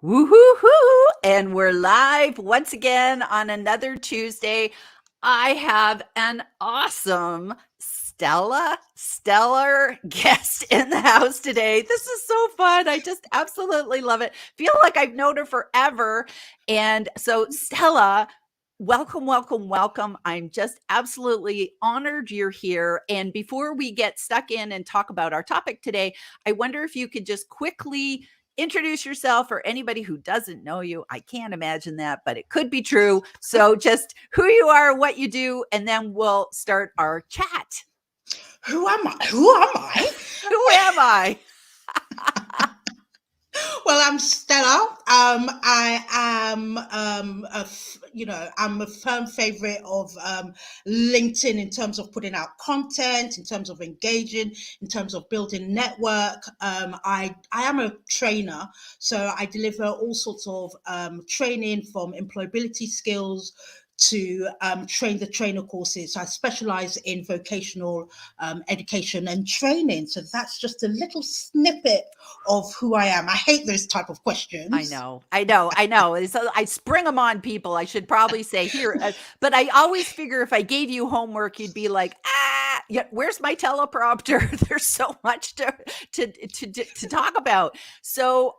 Woohoo! And we're live once again on another Tuesday. I have an awesome stellar guest in the house today. This is so fun. I just absolutely love it. Feel like I've known her forever. And so, Stella, welcome. I'm just absolutely honored you're here. And before we get stuck in and talk about our topic today, I wonder if you could just quickly introduce yourself for anybody who doesn't know you. I can't imagine that, but it could be true. So just who you are, what you do, and then we'll start our chat. Who am I? Who am I? Well, I'm Stella. I am, I'm a firm favorite of LinkedIn in terms of putting out content, in terms of engaging, in terms of building network. I am a trainer, so I deliver all sorts of training from employability skills to train the trainer courses. So I specialize in vocational education and training. So that's just a little snippet of who I am. I hate those type of questions. I know. So I spring them on people. I should probably say here, but I always figure if I gave you homework, you'd be like, yeah, where's my teleprompter? There's so much to talk about. So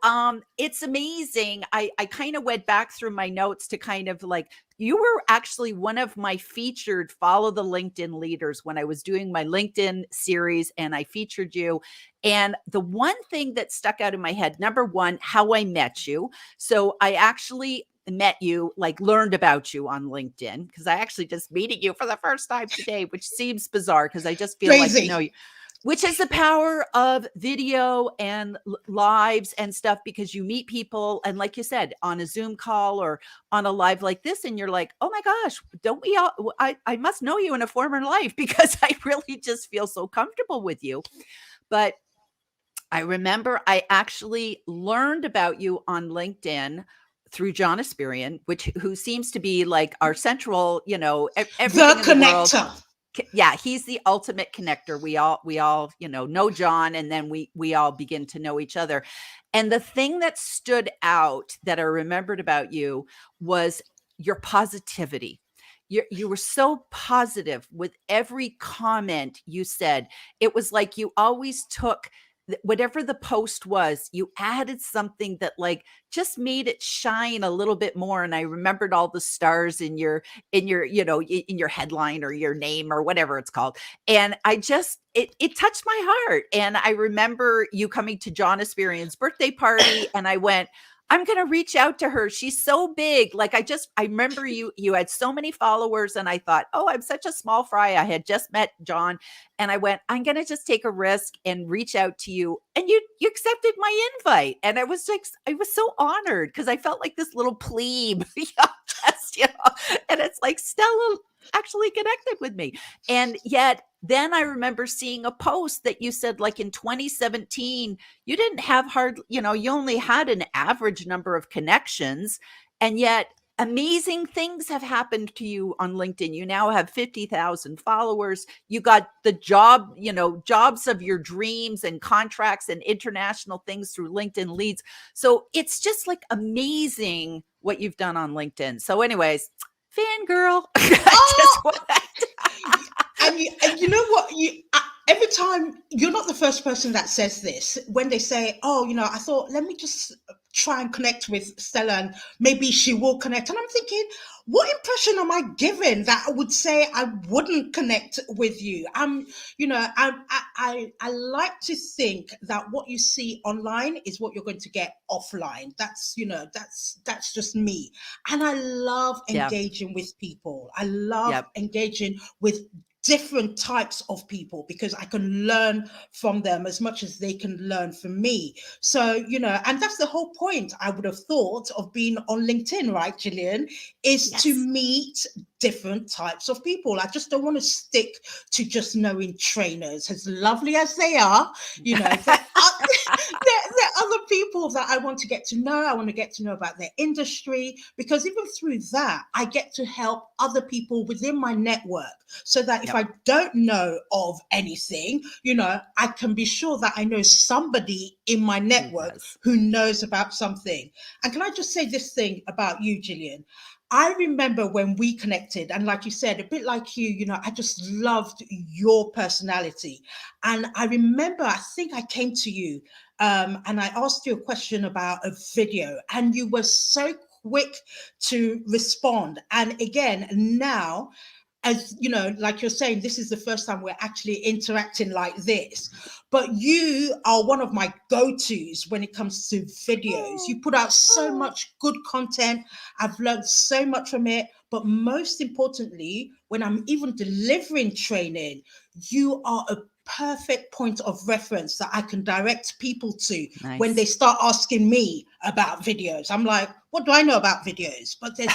it's amazing. I kind of went back through my notes to kind of like, you were actually one of my featured Follow the LinkedIn Leaders when I was doing my LinkedIn series, and I featured you. And the one thing that stuck out in my head, number one, how I met you. So I actually met you, like learned about you on LinkedIn, because I actually just meeting you for the first time today, which seems bizarre because I just feel Crazy. like, you know, which is the power of video and lives and stuff, because you meet people and like you said, on a Zoom call or on a live like this, and you're like, oh my gosh, don't we all, I must know you in a former life because I really just feel so comfortable with you. But I remember I actually learned about you on LinkedIn through John Asperian, who seems to be like our central, everything The in the world. connector. Yeah, he's the ultimate connector. We all, know John, and then we all begin to know each other. And the thing that stood out that I remembered about you was your positivity. You were so positive with every comment you said. It was like you always took whatever the post was, you added something that like just made it shine a little bit more. And I remembered all the stars in your in your headline or your name or whatever it's called. And I just it touched my heart. And I remember you coming to John Asperian's birthday party, and I went, I'm going to reach out to her. She's so big. Like I remember you had so many followers, and I thought, oh, I'm such a small fry. I had just met John, and I went, I'm going to just take a risk and reach out to you. And you accepted my invite. And I was so honored because I felt like this little plebe, and it's like Stella actually connected with me. And yet then I remember seeing a post that you said, like in 2017, you didn't have you only had an average number of connections, and yet amazing things have happened to you on LinkedIn. You now have 50,000 followers. You got the jobs of your dreams and contracts and international things through LinkedIn Leads. So it's just like amazing what you've done on LinkedIn. So anyways, fangirl. And you know what? Every time, you're not the first person that says this. When they say, oh, I thought, let me just try and connect with Stella and maybe she will connect. And I'm thinking, what impression am I giving that I would say I wouldn't connect with you? I like to think that what you see online is what you're going to get offline. That's just me. And I love engaging with people. I love engaging with different types of people because I can learn from them as much as they can learn from me. So, and that's the whole point, I would have thought, of being on LinkedIn, right, Gillian, is to meet different types of people. I just don't want to stick to just knowing trainers, as lovely as they are. There are other people that I want to get to know. I want to get to know about their industry, because even through that, I get to help other people within my network, so that if Yep. I don't know of anything, I can be sure that I know somebody in my Who network does? who knows about something. And can I just say this thing about you, Gillian? I remember when we connected, and like you said, a bit like you, I just loved your personality. And I remember, I think I came to you and I asked you a question about a video, and you were so quick to respond. And again, now, as you know, like you're saying, this is the first time we're actually interacting like this. But you are one of my go-tos when it comes to videos. You put out so much good content. I've learned so much from it. But most importantly, when I'm even delivering training, you are a perfect point of reference that I can direct people to when they Nice. start asking me about videos. I'm like, what do I know about videos? But there's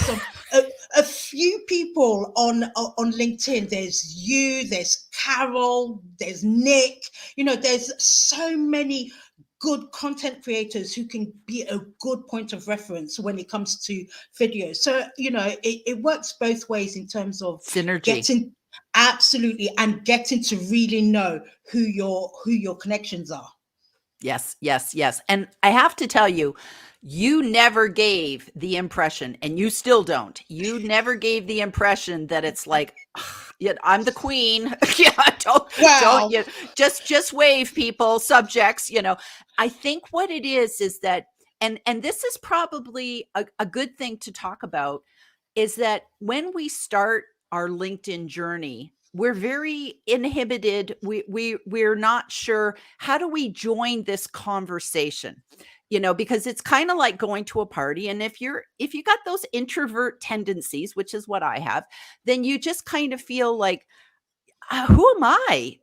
a few people on LinkedIn. There's you, there's Carol, there's Nick. There's so many good content creators who can be a good point of reference when it comes to videos. So, it works both ways in terms of Synergy. getting, absolutely, and getting to really know who your connections are. Yes, yes, yes. And I have to tell you, you never gave the impression, and you still don't. You never gave the impression that it's like, yeah, I'm the queen. Yeah, don't Wow. you just wave, people, subjects. I think what it is that, and this is probably a good thing to talk about, is that when we start our LinkedIn journey, we're very inhibited. We're not sure, how do we join this conversation? Because it's kind of like going to a party, and if you got those introvert tendencies, which is what I have, then you just kind of feel like, who am I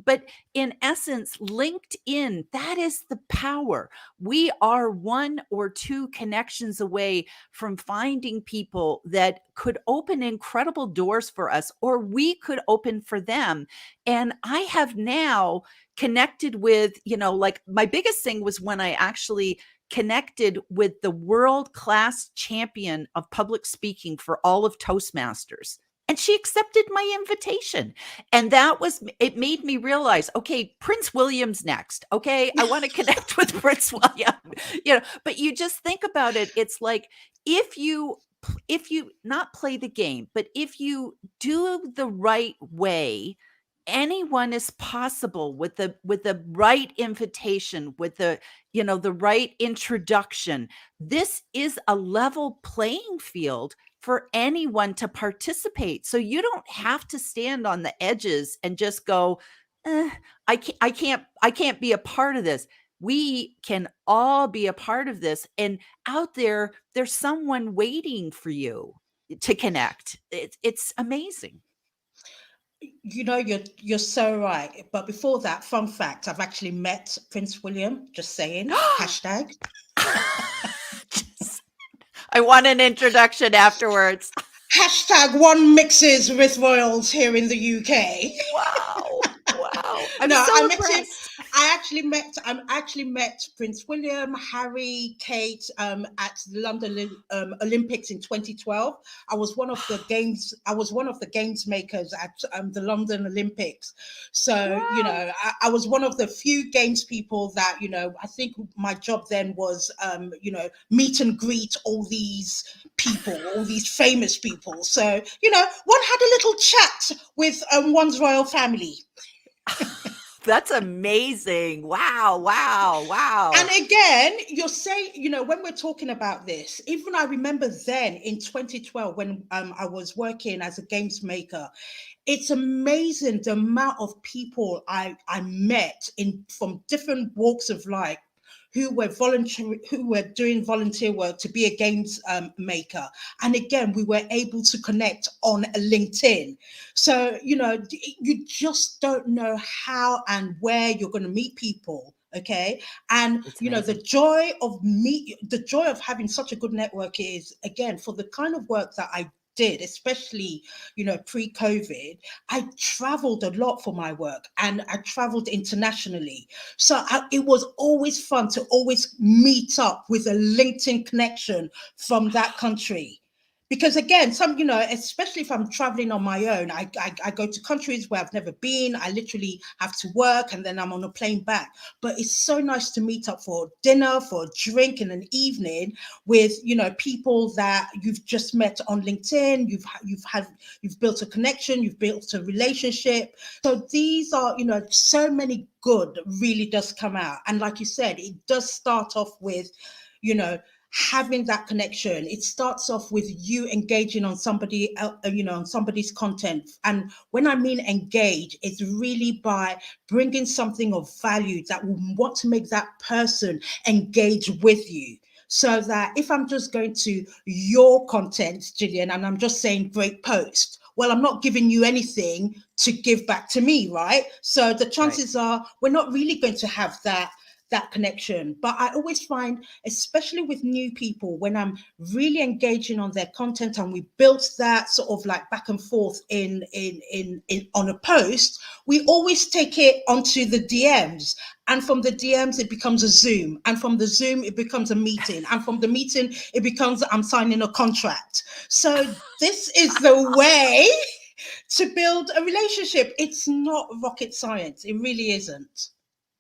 but in essence, LinkedIn, that is the power. We are one or two connections away from finding people that could open incredible doors for us, or we could open for them. And I have now connected with, like, my biggest thing was when I actually connected with the world-class champion of public speaking for all of Toastmasters. And she accepted my invitation. And it made me realize, okay, Prince William's next. Okay, I want to connect with Prince William. But you just think about it. It's like, if you not play the game, but if you do the right way, anyone is possible with the right invitation, with the right introduction. This is a level playing field for anyone to participate. So you don't have to stand on the edges and just go, I can't be a part of this. We can all be a part of this. And out there's someone waiting for you to connect. It's amazing. You're so right. But before that, fun fact, I've actually met Prince William, just saying. Hashtag. I want an introduction afterwards. Hashtag one mixes with royals here in the UK. Wow. Wow. I'm No, so I met him. impressed. I actually met Prince William, Harry, Kate at the London Olympics in 2012. I was one of the games makers at the London Olympics. So Wow. I was one of the few games people that I think my job then was meet and greet all these people, all these famous people. So one had a little chat with one's royal family. That's amazing. Wow. Wow. And Wow. again, you're saying, when we're talking about this, even I remember then in 2012 when I was working as a games maker, it's amazing the amount of people I met from different walks of life who were doing volunteer work to be a games maker. And again, we were able to connect on LinkedIn. So, you just don't know how and where you're going to meet people. Okay. And It's the amazing. joy of having such a good network is, again, for the kind of work that I did, especially, pre-COVID, I traveled a lot for my work, and I traveled internationally. So it was always fun to always meet up with a LinkedIn connection from that country. Because again, especially if I'm traveling on my own, I go to countries where I've never been. I literally have to work, and then I'm on a plane back. But it's so nice to meet up for dinner, for a drink in an evening with, people that you've just met on LinkedIn. You've built a connection, you've built a relationship. So these are, so many good really does come out. And like you said, it does start off with, having that connection. It starts off with you engaging on somebody, on somebody's content. And when I mean engage, it's really by bringing something of value that will want to make that person engage with you. So that if I'm just going to your content, Gillian, and I'm just saying great post, well, I'm not giving you anything to give back to me, right? So the chances are we're not really going to have that connection. But I always find, especially with new people, when I'm really engaging on their content and we built that sort of like back and forth in on a post, we always take it onto the DMs. And from the DMs, it becomes a Zoom. And from the Zoom, it becomes a meeting. And from the meeting, it becomes I'm signing a contract. So this is the way to build a relationship. It's not rocket science. It really isn't.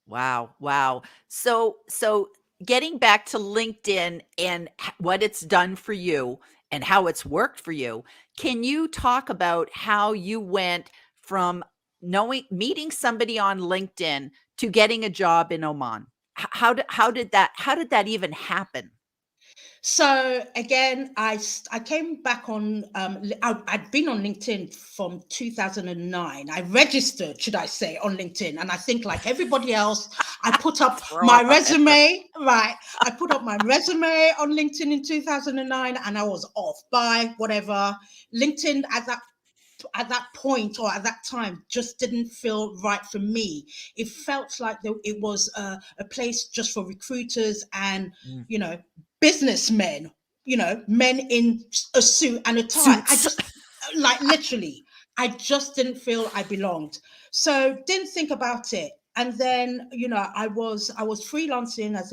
Wow. So getting back to LinkedIn and what it's done for you and how it's worked for you, can you talk about how you went from meeting somebody on LinkedIn to getting a job in Oman? How did that even happen? So again, I came back on. I'd been on LinkedIn from 2009. I registered, should I say, on LinkedIn, and I think like everybody else, I put up Throw my off a resume. Right, I put up my resume on LinkedIn in 2009, and I was off. By whatever. LinkedIn at that point or at that time just didn't feel right for me. It felt like it was a place just for recruiters and Mm. businessmen, men in a suit and a tie. I Suits. just like literally, I just didn't feel I belonged. So didn't think about it. And then, I was freelancing as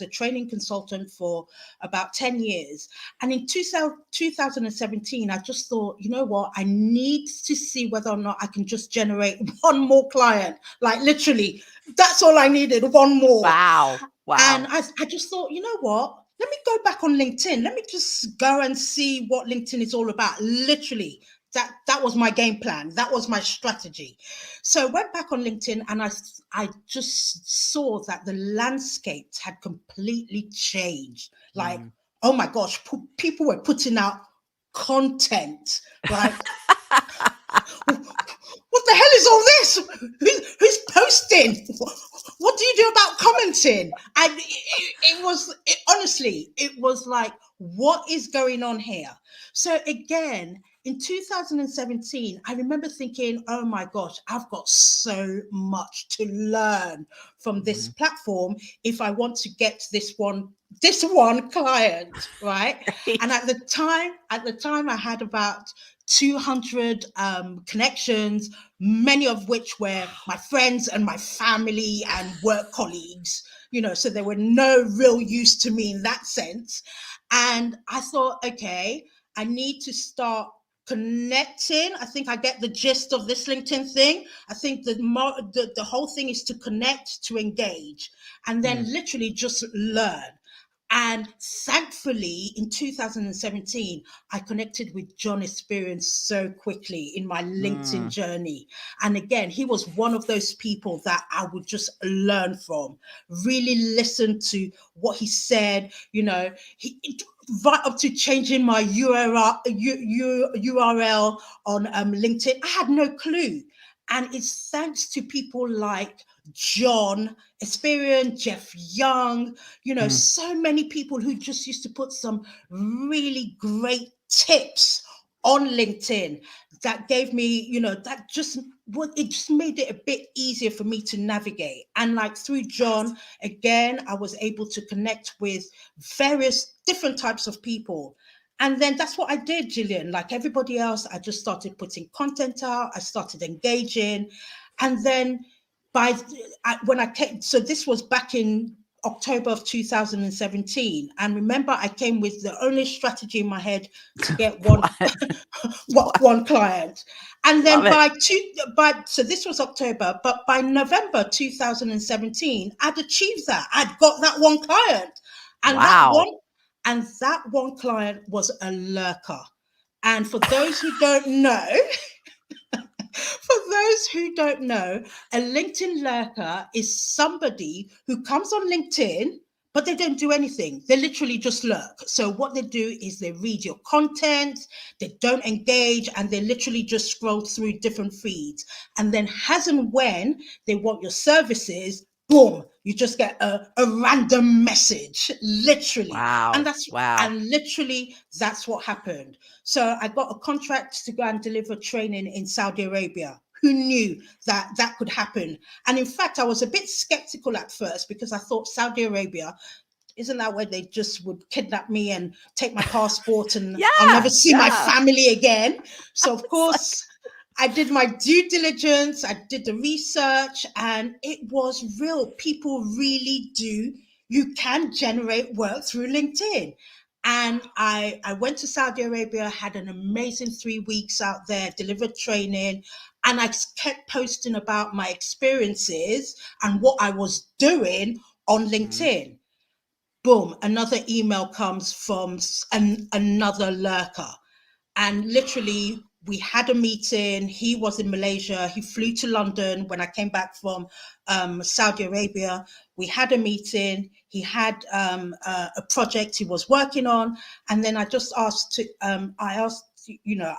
a training consultant for about 10 years. And in 2017, I just thought, you know what, I need to see whether or not I can just generate one more client. Like literally, that's all I needed, one more. Wow. And I just thought, you know what? Let me go back on LinkedIn. Let me just go and see what LinkedIn is all about. Literally, that was my game plan. That was my strategy. So I went back on LinkedIn and I just saw that the landscape had completely changed. Like, Mm. oh my gosh, people were putting out content, right? What the hell is all this? Who's posting? What do you do about commenting? And honestly, it was like, what is going on here? So again, in 2017, I remember thinking, oh my gosh, I've got so much to learn from this platform if I want to get this one client, right? And at the time I had about 200 connections, many of which were my friends and my family and work colleagues, so they were no real use to me in that sense. And I thought, okay, I need to start connecting. I think I get the gist of this LinkedIn thing. I think the whole thing is to connect, to engage, and then literally just learn. And thankfully, in 2017, I connected with John Experience so quickly in my LinkedIn journey. And again, he was one of those people that I would just learn from, really listen to what he said, right up to changing my URL on LinkedIn. I had no clue. And it's thanks to people like John Experience, Jeff Young, so many people who just used to put some really great tips on LinkedIn that gave me, that just it just made it a bit easier for me to navigate. And like through John, again, I was able to connect with various different types of people. And then that's what I did, Gillian. Like everybody else, I just started putting content out. I started engaging. And then when I came, so this was back in October of 2017. And remember, I came with the only strategy in my head to get What? What? one client. And Love then it. so this was October, but by November 2017, I'd achieved that. I'd got that one client. And Wow. that one client was a lurker. And for those who don't know, a LinkedIn lurker is somebody who comes on LinkedIn, but they don't do anything. They literally just lurk. So what they do is they read your content, they don't engage, and they literally just scroll through different feeds. And then as and when they want your services, boom, you just get a random message, literally. Wow. Wow. And literally that's what happened. So I got a contract to go and deliver training in Saudi Arabia. Who knew that that could happen? And in fact, I was a bit skeptical at first because I thought Saudi Arabia, isn't that where they just would kidnap me and take my passport and I'll never Yeah. see my Yeah. family again? So of It's like, course, I did my due diligence, I did the research, and it was real. People really do. You can generate work through LinkedIn. And I went to Saudi Arabia, had an amazing 3 weeks out there, delivered training, and I kept posting about my experiences and what I was doing on Mhm. LinkedIn. Boom, another email comes from another lurker. And literally, we had a meeting. He was in Malaysia. He flew to London when I came back from Saudi Arabia. We had a meeting. He had a project he was working on, and then I just asked. I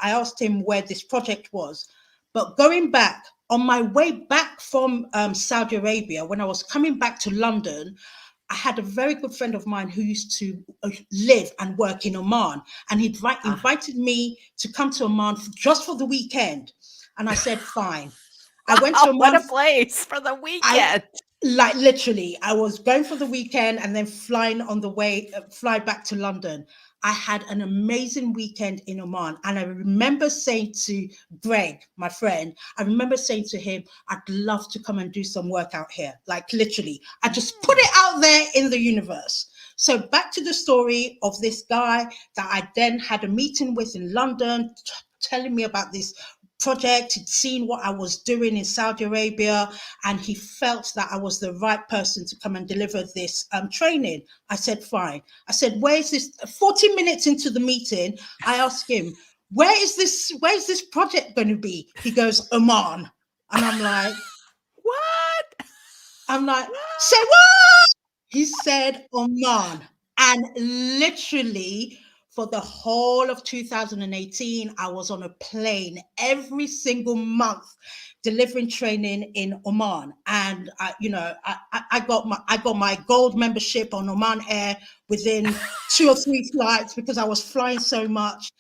asked him where this project was. But going back on my way back from Saudi Arabia, when I was coming back to London, I had a very good friend of mine who used to live and work in Oman, and he'd Ah. invited me to come to Oman just for the weekend. And I said, fine. I went to Wow. What Oman. a place for the I weekend. like literally, I was going for the weekend and then flying on the way, fly back to London. I had an amazing weekend in Oman. And I remember saying to Greg, my friend, I remember saying to him, I'd love to come and do some work out here. Like literally, I just put Mm. it out there in the universe. So back to the story of this guy that I then had a meeting with in London, telling me about this project. He'd seen what I was doing in Saudi Arabia, and he felt that I was the right person to come and deliver this training. I said, fine. I said, where is this? 40 minutes into the meeting, I asked him, where's this project going to be? He goes, Oman. And What? I'm like, say What? what? He said Oman. And literally, for the whole of 2018, I was on a plane every single month delivering training in Oman. And I got my gold membership on Oman Air within 2 or 3 flights because I was flying so much.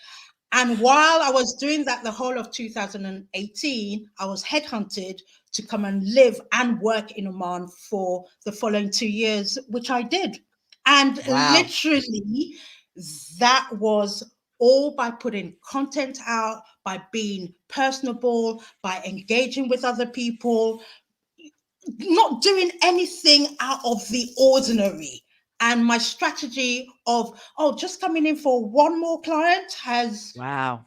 And while I was doing that the whole of 2018, I was headhunted to come and live and work in Oman for the following 2 years, which I did. And Wow. literally, that was all by putting content out, by being personable, by engaging with other people, not doing anything out of the ordinary. And my strategy of, just coming in for one more client has, Wow.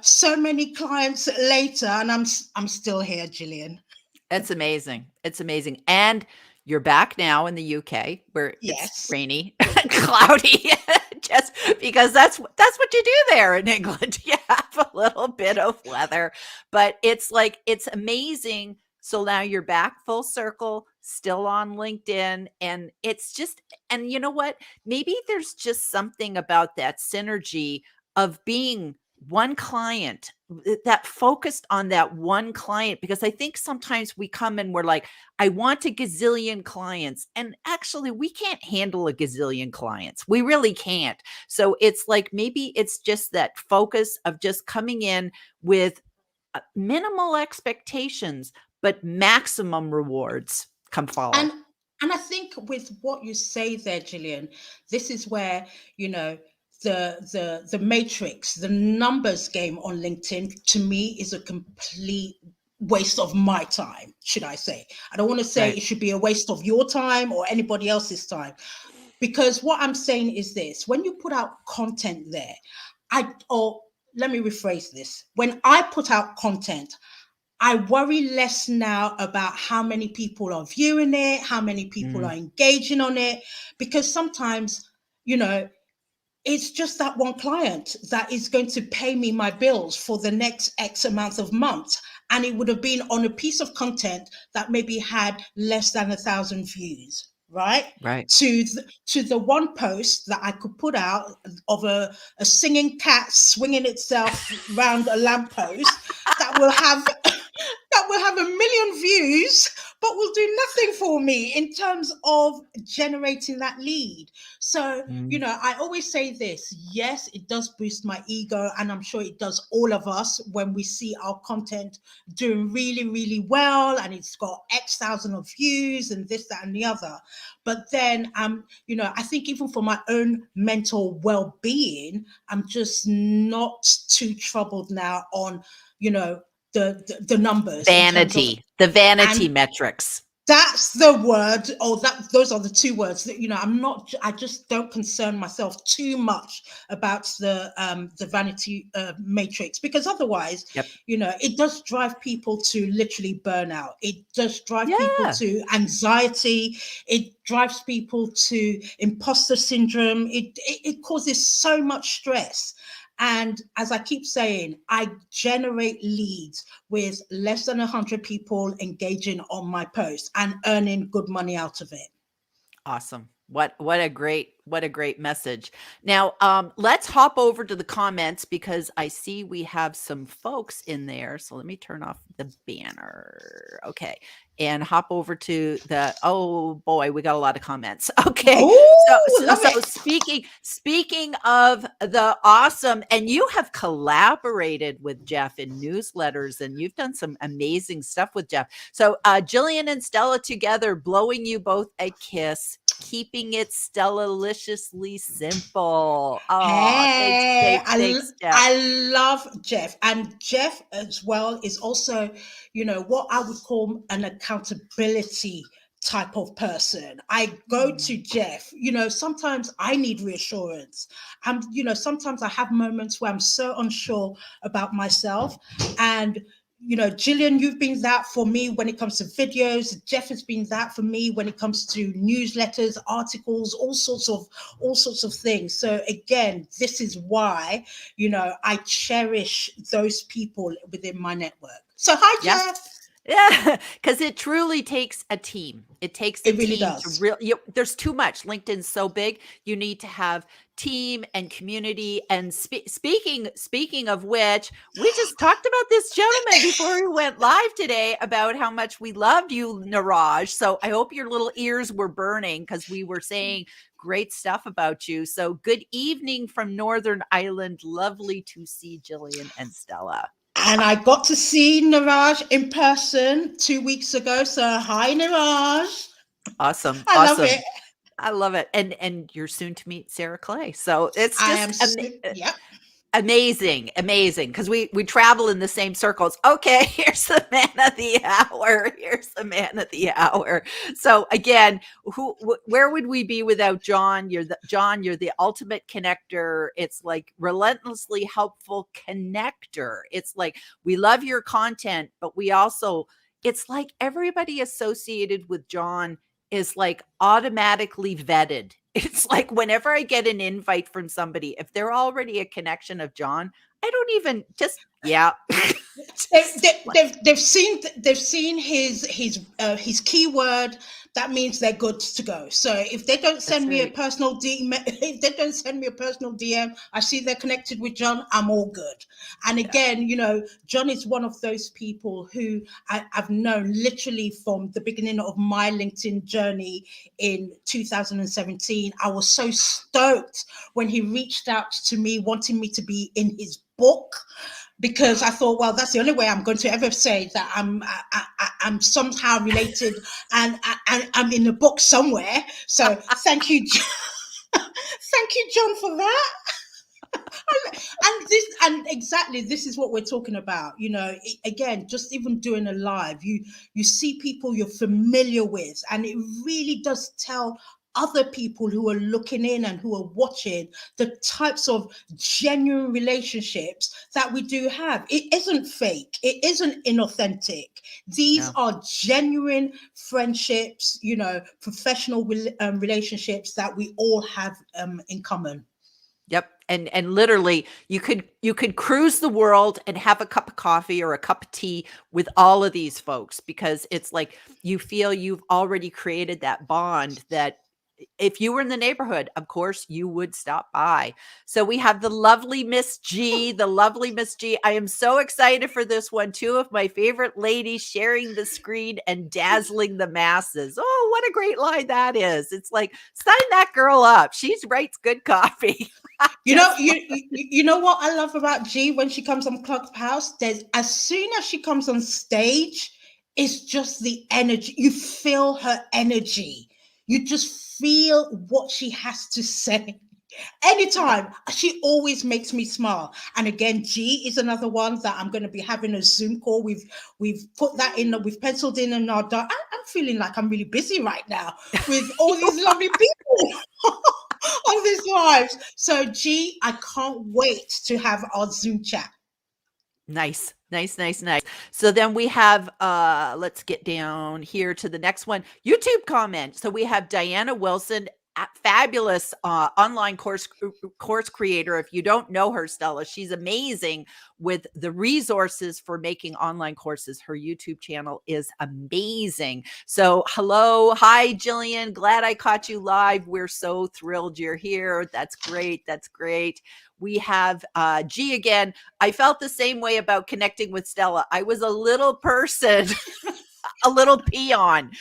so many clients later, and I'm still here, Gillian. It's amazing. It's amazing. And you're back now in the UK where it's Yes. rainy, cloudy, just because that's what you do there in England. You have a little bit of weather, but it's like it's amazing. So now you're back full circle, still on LinkedIn, and it's just and you know what? Maybe there's just something about that synergy of being one client that focused on that one client because I think sometimes we come and we're like, I want a gazillion clients. And actually, we can't handle a gazillion clients. We really can't. So it's like maybe it's just that focus of just coming in with minimal expectations, but maximum rewards come And follow. and I think with what you say there, Gillian, this is where, you know, the matrix, the numbers game on LinkedIn, to me is a complete waste of my time, should I say. I don't want to say Right. it should be a waste of your time or anybody else's time. Because what I'm saying is this: when you put out content there, or let me rephrase this. When I put out content, I worry less now about how many people are viewing it, how many people are engaging on it, because sometimes, you know, it's just that one client that is going to pay me my bills for the next X amount of months. And it would have been on a piece of content that maybe had less than 1,000 views, right? Right. To the one post that I could put out of a singing cat swinging itself around a lamppost that will have that will have 1 million views, but will do nothing for me in terms of generating that lead. So, you know, I always say this: yes, it does boost my ego, and I'm sure it does all of us when we see our content doing really, really well, and it's got X thousand of views and this, that, and the other. But then, you know, I think even for my own mental well-being, I'm just not too troubled now on, you know, the numbers in terms of, The vanity and metrics. that's the word, or those are the two words that, you know, I just don't concern myself too much about the vanity matrix, because otherwise, Yep. you know, it does drive people to literally burnout. It does drive people Yeah. to anxiety. It drives people to imposter syndrome. It causes so much stress. And as I keep saying, I generate leads with less than 100 people engaging on my post and earning good money out of it. Awesome. What a great message. Now, let's hop over to the comments because I see we have some folks in there. So let me turn off the banner. Okay. And hop over to oh boy, we got a lot of comments. Okay. Oh, love So it. speaking of the awesome, and you have collaborated with Jeff in newsletters and you've done some amazing stuff with Jeff. So Jillian and Stella together, blowing you both a kiss, keeping it Stella-liciously simple. Oh, Hey, thanks, Jeff. I love Jeff. And Jeff as well is also, you know, what I would call an accountability type of person. I go to Jeff, you know, sometimes I need reassurance. You know, sometimes I have moments where I'm so unsure about myself. And you know, Gillian, you've been that for me when it comes to videos. Jeff has been that for me when it comes to newsletters, articles, all sorts of things. So again, this is why, you know, I cherish those people within my network. So hi, Yeah. Jeff. Yeah, because it truly takes a team. It takes a It really team does. to there's too much. LinkedIn's so big. You need to have team and community. And speaking of which, we just talked about this gentleman before we went live today about how much we loved you, Niraj. So I hope your little ears were burning because we were saying great stuff about you. So good evening from Northern Ireland. Lovely to see Jillian and Stella. And I got to see Niraj in person 2 weeks ago. So hi, Niraj. Awesome. I love it. I love it. And you're soon to meet Sarah Clay. So it's I am, just yep. amazing because we travel in the same circles. Okay, here's the man of the hour. So again, where would we be without John? You're the ultimate connector. It's like relentlessly helpful connector. It's like we love your content, but we also, it's like everybody associated with John is like automatically vetted. It's like whenever I get an invite from somebody, if they're already a connection of John, I don't even yeah. They've seen his keyword. That means they're good to go. So if they don't send me a personal DM, I see they're connected with John, I'm all good. And again, you know, John is one of those people who I've known literally from the beginning of my LinkedIn journey in 2017. I was so stoked when he reached out to me wanting me to be in his book, because I thought, well, that's the only way I'm going to ever say that I'm somehow related and I'm in the book somewhere. So thank you, thank you, John, for that. And exactly this is what we're talking about. Again, just even doing a live, you see people you're familiar with, and it really does tell other people who are looking in and who are watching the types of genuine relationships that we do have. It isn't fake, it isn't inauthentic. These No. are genuine friendships, professional relationships that we all have in common. Yep. And literally you could cruise the world and have a cup of coffee or a cup of tea with all of these folks, because it's like you feel you've already created that bond that if you were in the neighborhood, of course, you would stop by. So we have the lovely Miss G, the lovely Miss G. I am so excited for this one. Two of my favorite ladies sharing the screen and dazzling the masses. Oh, what a great line that is. It's like, sign that girl up. She writes good coffee. You know what I love about G when she comes on Clubhouse? There's as soon as she comes on stage, it's just the energy. You feel her energy. You just feel what she has to say. Anytime, she always makes me smile. And again, G is another one that I'm going to be having a Zoom call. We've put that in, we've penciled in our I'm feeling like I'm really busy right now with all these lovely people on these lives. So G, I can't wait to have our Zoom chat. Nice. So then we have, let's get down here to the next one. YouTube comment. So we have Dianna Wilson, a fabulous online course creator. If you don't know her, Stella, she's amazing with the resources for making online courses. Her YouTube channel is amazing. So hi, Jillian. Glad I caught you live. We're so thrilled you're here. That's great. We have G again. I felt the same way about connecting with Stella. I was a little person, a little peon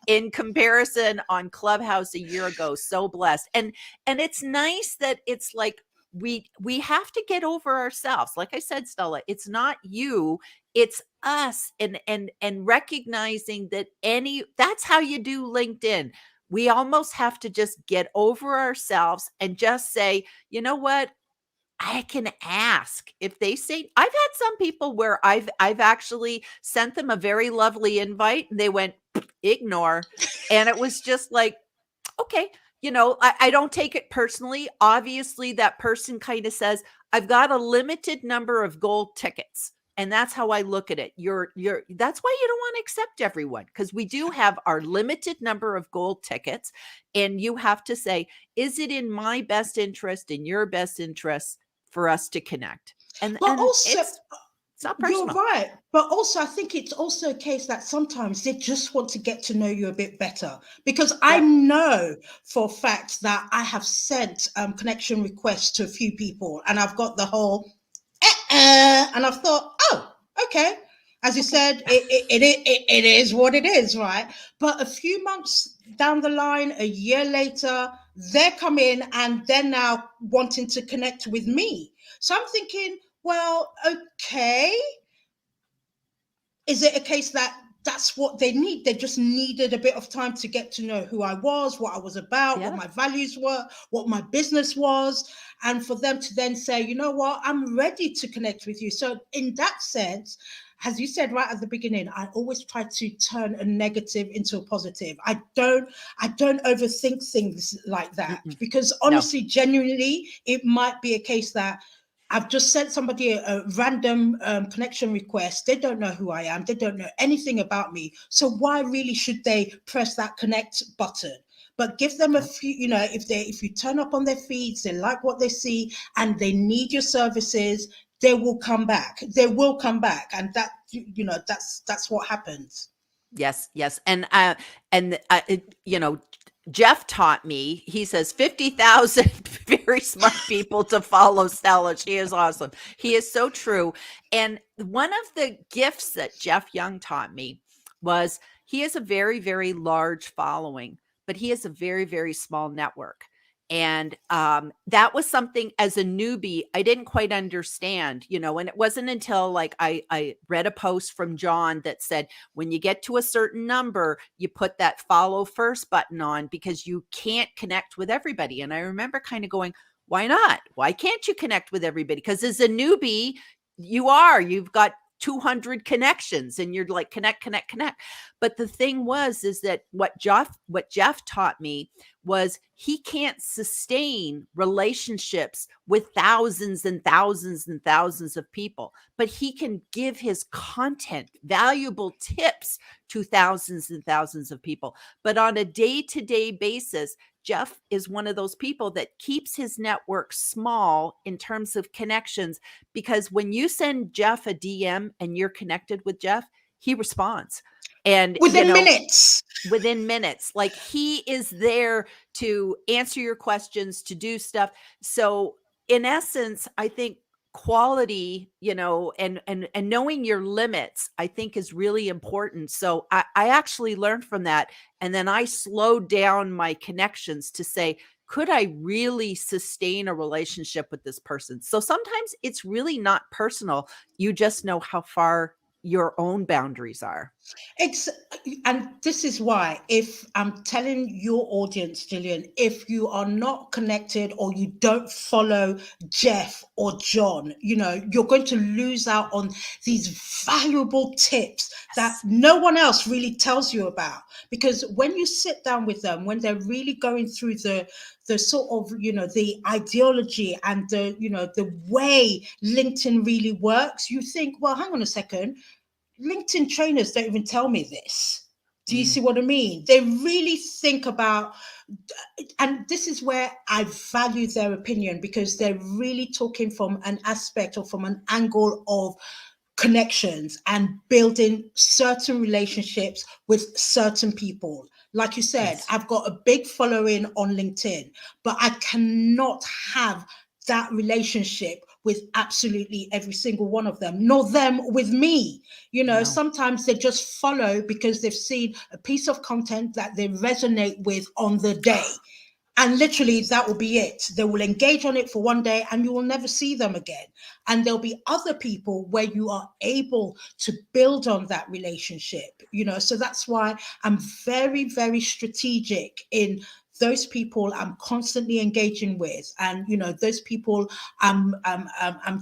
in comparison on Clubhouse a year ago. So blessed. And it's nice that it's like we have to get over ourselves. Like I said, Stella, it's not you, it's us, and recognizing that that's how you do LinkedIn. We almost have to just get over ourselves and just say, you know what? I can ask if they say. I've had some people where I've actually sent them a very lovely invite and they went ignore. And it was just like, okay, I don't take it personally. Obviously, that person kind of says, I've got a limited number of gold tickets. And that's how I look at it. That's why you don't want to accept everyone, because we do have our limited number of gold tickets. And you have to say, is it in my best interest, in your best interest for us to connect? And also, it's not personal. You're right. But also, I think it's also a case that sometimes they just want to get to know you a bit better. Because I know for a fact that I have sent connection requests to a few people, and I've got the whole, and I've thought, oh, okay. As you said, it is what it is, right? But a few months down the line, a year later, they're coming and they're now wanting to connect with me. So I'm thinking, well, okay. Is it a case that that's what they need? They just needed a bit of time to get to know who I was, what I was about, what my values were, what my business was, and for them to then say, you know what, I'm ready to connect with you. So in that sense, as you said right at the beginning, I always try to turn a negative into a positive. I don't overthink things like that, because honestly, genuinely, it might be a case that I've just sent somebody a random connection request. They don't know who I am. They don't know anything about me. So why really should they press that connect button? But give them a few, if you turn up on their feeds, they like what they see and they need your services, they will come back. And that, that's what happens. Yes. And Jeff taught me, he says 50,000 very smart people to follow Stella. She is awesome. He is so true. And one of the gifts that Jeff Young taught me was he has a very, very large following, but he has a very, very small network. And that was something as a newbie, I didn't quite understand, and it wasn't until like I read a post from John that said, when you get to a certain number, you put that follow first button on because you can't connect with everybody. And I remember kind of going, Why not? Why can't you connect with everybody? Because as a newbie, you've got 200 connections and you're like, connect, connect, connect. But the thing is that what Jeff taught me was he can't sustain relationships with thousands and thousands and thousands of people, but he can give his content, valuable tips to thousands and thousands of people. But on a day-to-day basis, Jeff is one of those people that keeps his network small in terms of connections, because when you send Jeff a DM and you're connected with Jeff, he responds. And within minutes. Within minutes, like he is there to answer your questions, to do stuff. So in essence, I think quality, and knowing your limits, I think is really important. So I actually learned from that. And then I slowed down my connections to say, could I really sustain a relationship with this person? So sometimes it's really not personal. You just know how far your own boundaries are. And this is why, if I'm telling your audience, Gillian, if you are not connected or you don't follow Jeff or John, you're going to lose out on these valuable tips that no one else really tells you about. Because when you sit down with them, when they're really going through the sort of, the ideology and the way LinkedIn really works, you think, well, hang on a second. LinkedIn trainers don't even tell me this. Do you see what I mean? They really think about, and this is where I value their opinion, because they're really talking from an aspect or from an angle of connections and building certain relationships with certain people. Like you said, Yes. I've got a big following on LinkedIn, but I cannot have that relationship with absolutely every single one of them, nor them with me. No. Sometimes they just follow because they've seen a piece of content that they resonate with on the day. And literally that will be it. They will engage on it for one day and you will never see them again. And there'll be other people where you are able to build on that relationship, so that's why I'm very, very strategic in those people I'm constantly engaging with, and those people I'm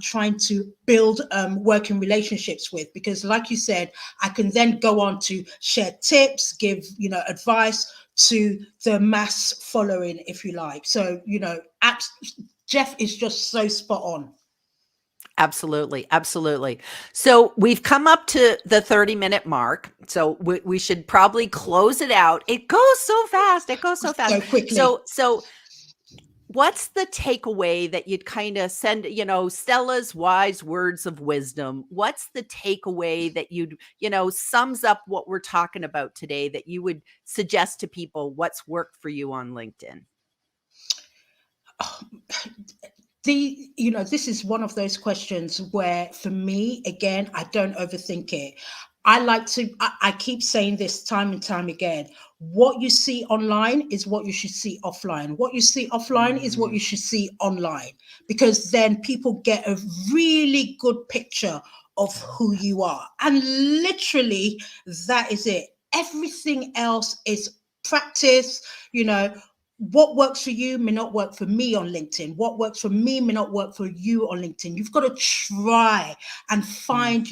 trying to build working relationships with, because like you said, I can then go on to share tips, give advice to the mass following, if you like. So Jeff is just so spot on. Absolutely. Absolutely. So we've come up to the 30-minute mark. So we should probably close it out. It goes so fast. So quickly. So what's the takeaway that you'd kind of send, Stella's wise words of wisdom? What's the takeaway that you'd, sums up what we're talking about today, that you would suggest to people what's worked for you on LinkedIn? This is one of those questions where, for me, again, I don't overthink it. I keep saying this time and time again. What you see online is what you should see offline. What you see offline is what you should see online, because then people get a really good picture of who you are. And literally, that is it. Everything else is practice. What works for you may not work for me on LinkedIn. What works for me may not work for you on LinkedIn. You've got to try and find,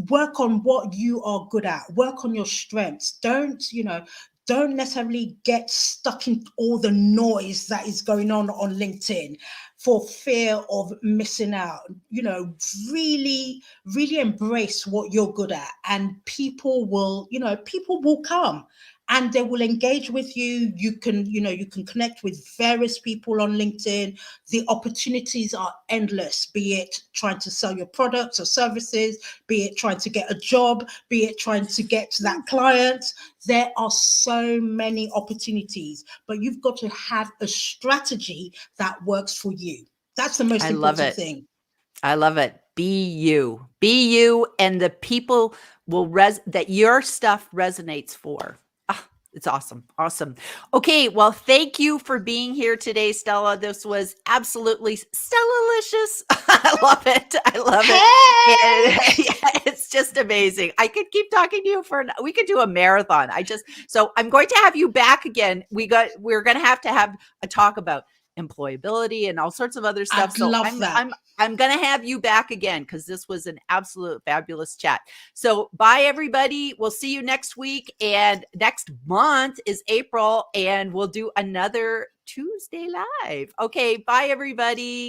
work on what you are good at, work on your strengths. Don't necessarily get stuck in all the noise that is going on LinkedIn for fear of missing out. Really, really embrace what you're good at, and people will come. And they will engage with you. You can connect with various people on LinkedIn. The opportunities are endless, be it trying to sell your products or services, be it trying to get a job, be it trying to get to that client. There are so many opportunities, but you've got to have a strategy that works for you. That's the most important thing. I love it. Be you, and the people will that your stuff resonates for. It's awesome. Awesome. Okay. Well, thank you for being here today, Stella. This was absolutely Stellalicious. I love it. Hey! Yeah, it's just amazing. I could keep talking to you we could do a marathon. So I'm going to have you back again. We're going to have a talk about employability and all sorts of other stuff. I'd So love that. I'm going to have you back again because this was an absolute fabulous chat. So bye, everybody. We'll see you next week. And next month is April, and we'll do another Tuesday live. Okay. Bye, everybody.